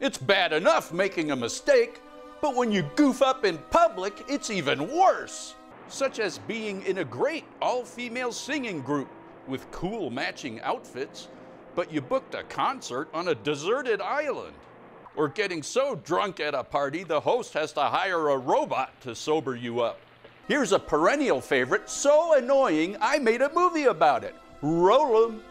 It's bad enough making a mistake, but when you goof up in public, it's even worse. Such as being in a great all-female singing group with cool matching outfits, but you booked a concert on a deserted island. Or getting so drunk at a party, the host has to hire a robot to sober you up. Here's a perennial favorite, so annoying I made a movie about it. Roll 'em.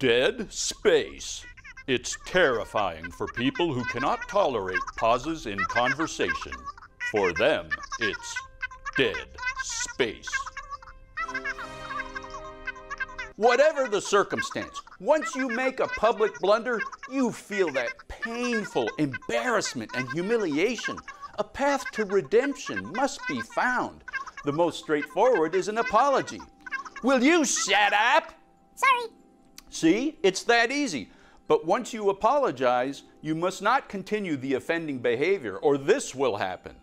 Dead space. It's terrifying for people who cannot tolerate pauses in conversation. For them, it's dead space. Whatever the circumstance, once you make a public blunder, you feel that painful embarrassment and humiliation. A path to redemption must be found. The most straightforward is an apology. Will you shut up? Sorry. See, it's that easy. But once you apologize, you must not continue the offending behavior, or this will happen.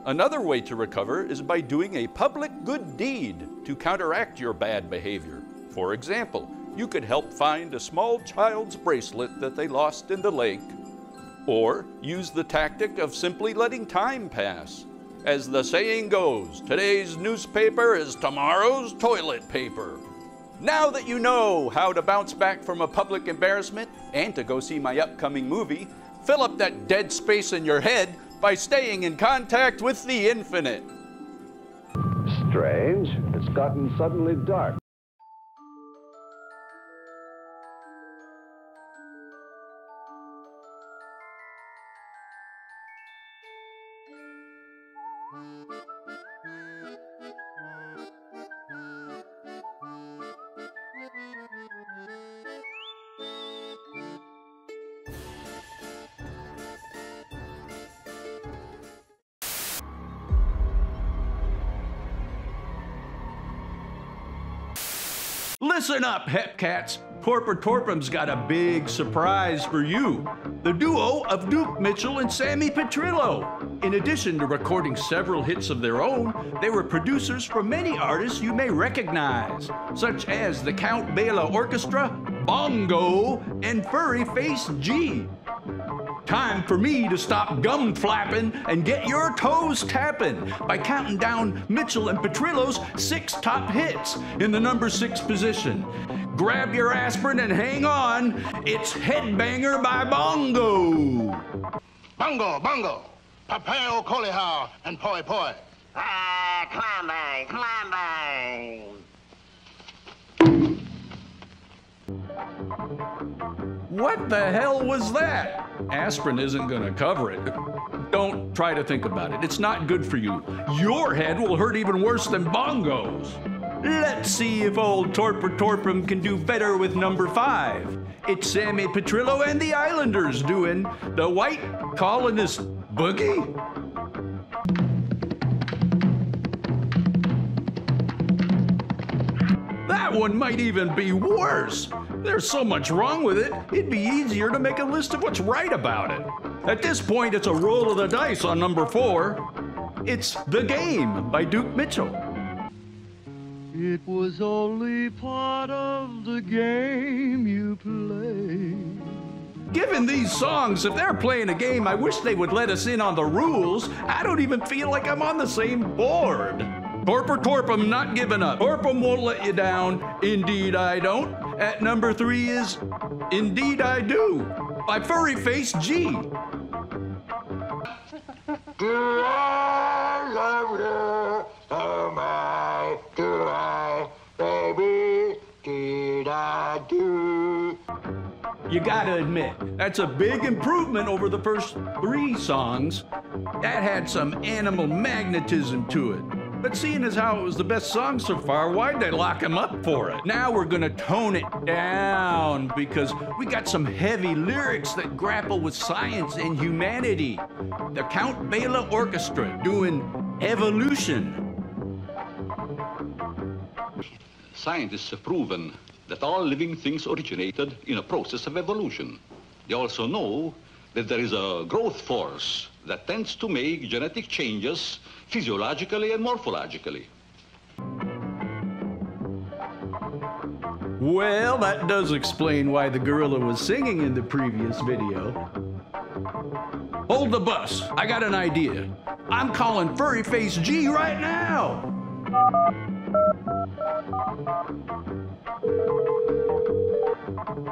Another way to recover is by doing a public good deed to counteract your bad behavior. For example, you could help find a small child's bracelet that they lost in the lake, or use the tactic of simply letting time pass. As the saying goes, today's newspaper is tomorrow's toilet paper. Now that you know how to bounce back from a public embarrassment and to go see my upcoming movie, fill up that dead space in your head by staying in contact with the infinite. Strange. It's gotten suddenly dark. Listen up, Hepcats. Torpor's got a big surprise for you. The duo of Duke Mitchell and Sammy Petrillo. In addition to recording several hits of their own, they were producers for many artists you may recognize, such as the Count Bela Orchestra, Bongo, and Furry Face G. Time for me to stop gum flapping and get your toes tapping by counting down Mitchell and Petrillo's 6 top hits in the number 6 position. Grab your aspirin and hang on. It's Headbanger by Bongo. Bongo, bongo, papao, colihao, and poi poi. Ah, climbing, climbing. What the hell was that? Aspirin isn't gonna cover it. Don't try to think about it. It's not good for you. Your head will hurt even worse than Bongo's. Let's see if old Torpor can do better with number 5. It's Sammy Petrillo and the Islanders doing the White Colonist Boogie. That one might even be worse. There's so much wrong with it, it'd be easier to make a list of what's right about it. At this point, it's a roll of the dice on number 4. It's The Game by Duke Mitchell. It was only part of the game you played. Given these songs, if they're playing a game, I wish they would let us in on the rules. I don't even feel like I'm on the same board. Torpor, not giving up. Torpor won't let you down. Indeed I don't. At number 3 is Indeed I Do by Furry Face G. Do I love you? Oh my, do I, baby? Did I do? You gotta admit, that's a big improvement over the first 3 songs. That had some animal magnetism to it. But seeing as how it was the best song so far, why'd they lock him up for it? Now we're gonna tone it down because we got some heavy lyrics that grapple with science and humanity. The Count Bela Orchestra doing Evolution. Scientists have proven that all living things originated in a process of evolution. They also know that there is a growth force that tends to make genetic changes physiologically and morphologically. Well, that does explain why the gorilla was singing in the previous video. Hold the bus. I got an idea. I'm calling Furry Face G right now.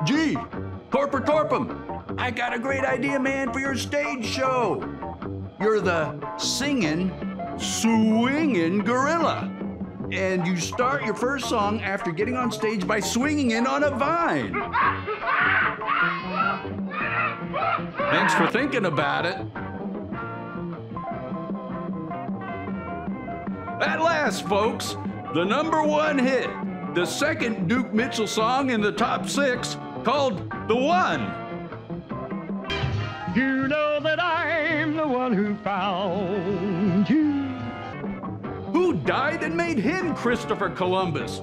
G, Torpor Torpum, I got a great idea, man, for your stage show. You're the singing, swinging gorilla. And you start your first song after getting on stage by swinging in on a vine. Thanks for thinking about it. At last, folks, the #1 hit, the second Duke Mitchell song in the top 6, called The One. You know that I'm the one who found you. Who died and made him Christopher Columbus?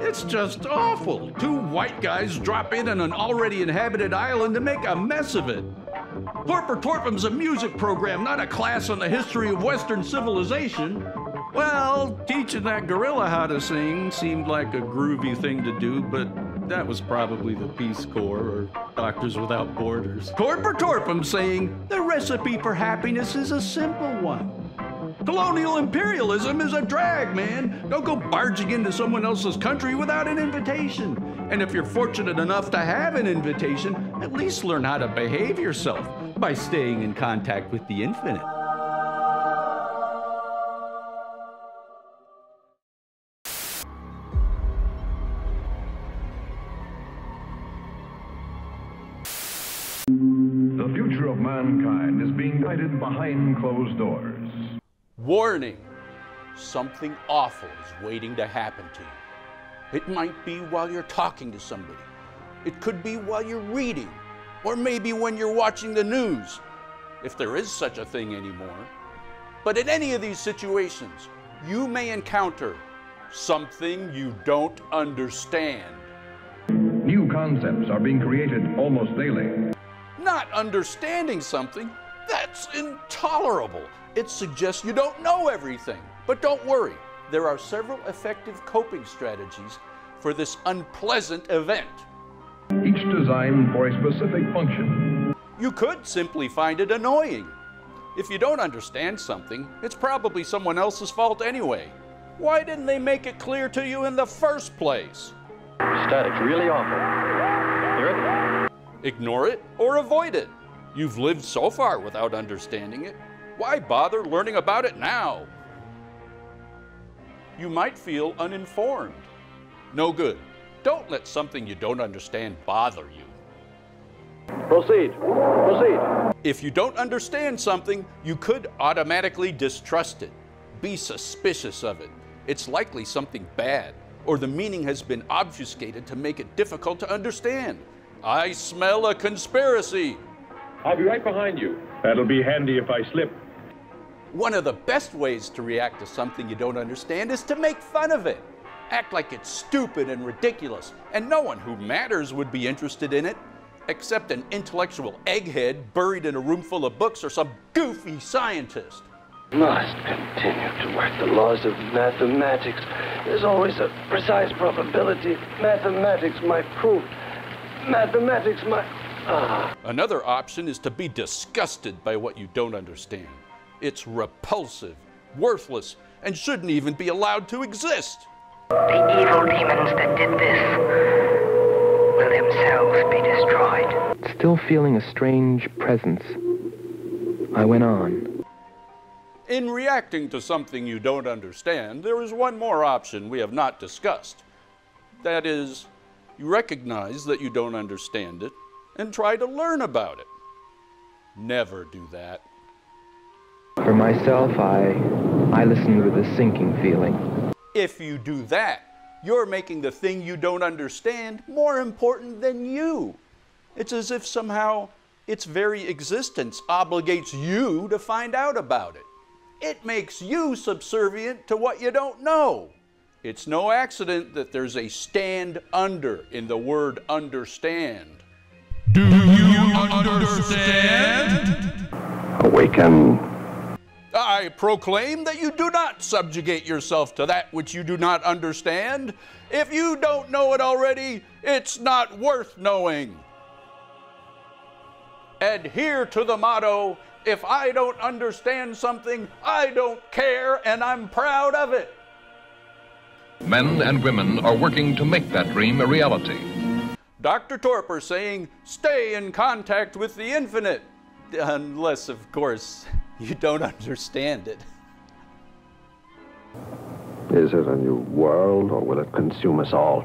It's just awful. 2 white guys drop in on an already inhabited island to make a mess of it. Torpor Torpum's a music program, not a class on the history of Western civilization. Well, teaching that gorilla how to sing seemed like a groovy thing to do, but that was probably the Peace Corps or Doctors Without Borders. Torpor Torpum saying the recipe for happiness is a simple one. Colonial imperialism is a drag, man. Don't go barging into someone else's country without an invitation. And if you're fortunate enough to have an invitation, at least learn how to behave yourself by staying in contact with the infinite. The future of mankind is being guided behind closed doors. Warning, something awful is waiting to happen to you. It might be while you're talking to somebody. It could be while you're reading, or maybe when you're watching the news, if there is such a thing anymore. But in any of these situations, you may encounter something you don't understand. New concepts are being created almost daily. Not understanding something, that's intolerable. It suggests you don't know everything. But don't worry, there are several effective coping strategies for this unpleasant event. Each designed for a specific function. You could simply find it annoying. If you don't understand something, it's probably someone else's fault anyway. Why didn't they make it clear to you in the first place? Static's really awful. Hear it? Ignore it or avoid it. You've lived so far without understanding it. Why bother learning about it now? You might feel uninformed. No good. Don't let something you don't understand bother you. Proceed. Proceed. If you don't understand something, you could automatically distrust it. Be suspicious of it. It's likely something bad, or the meaning has been obfuscated to make it difficult to understand. I smell a conspiracy. I'll be right behind you. That'll be handy if I slip. One of the best ways to react to something you don't understand is to make fun of it. Act like it's stupid and ridiculous, and no one who matters would be interested in it, except an intellectual egghead buried in a room full of books or some goofy scientist. Must continue to work the laws of mathematics. There's always a precise probability. Mathematics, my proof. Mathematics, my... Another option is to be disgusted by what you don't understand. It's repulsive, worthless, and shouldn't even be allowed to exist. The evil demons that did this will themselves be destroyed. Still feeling a strange presence, I went on. In reacting to something you don't understand, there is one more option we have not discussed. That is, you recognize that you don't understand it and try to learn about it. Never do that. For myself, I listened with a sinking feeling. If you do that, you're making the thing you don't understand more important than you. It's as if somehow its very existence obligates you to find out about it. It makes you subservient to what you don't know. It's no accident that there's a stand under in the word understand. Do you understand? Awaken. I proclaim that you do not subjugate yourself to that which you do not understand. If you don't know it already, it's not worth knowing. Adhere to the motto, if I don't understand something, I don't care, and I'm proud of it. Men and women are working to make that dream a reality. Dr. Torpor saying, stay in contact with the infinite. Unless, of course, you don't understand it. Is it a new world, or will it consume us all?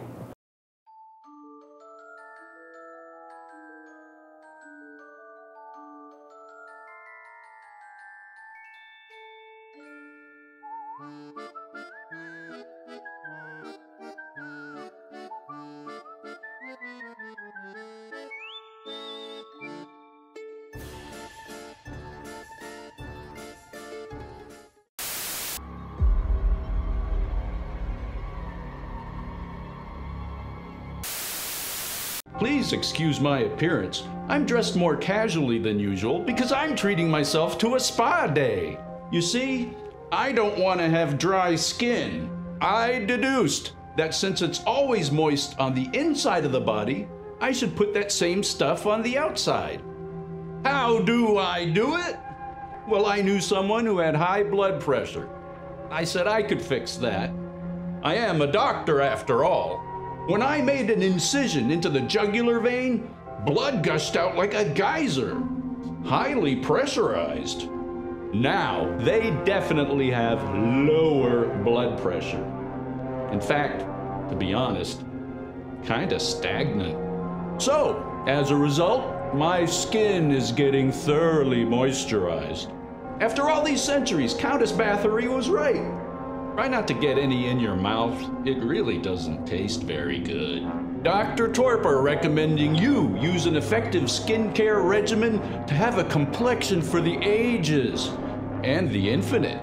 Please excuse my appearance. I'm dressed more casually than usual because I'm treating myself to a spa day. You see, I don't want to have dry skin. I deduced that since it's always moist on the inside of the body, I should put that same stuff on the outside. How do I do it? Well, I knew someone who had high blood pressure. I said I could fix that. I am a doctor after all. When I made an incision into the jugular vein, blood gushed out like a geyser, highly pressurized. Now, they definitely have lower blood pressure. In fact, to be honest, kinda stagnant. So, as a result, my skin is getting thoroughly moisturized. After all these centuries, Countess Bathory was right. Try not to get any in your mouth. It really doesn't taste very good. Dr. Torpor recommending you use an effective skincare regimen to have a complexion for the ages and the infinite.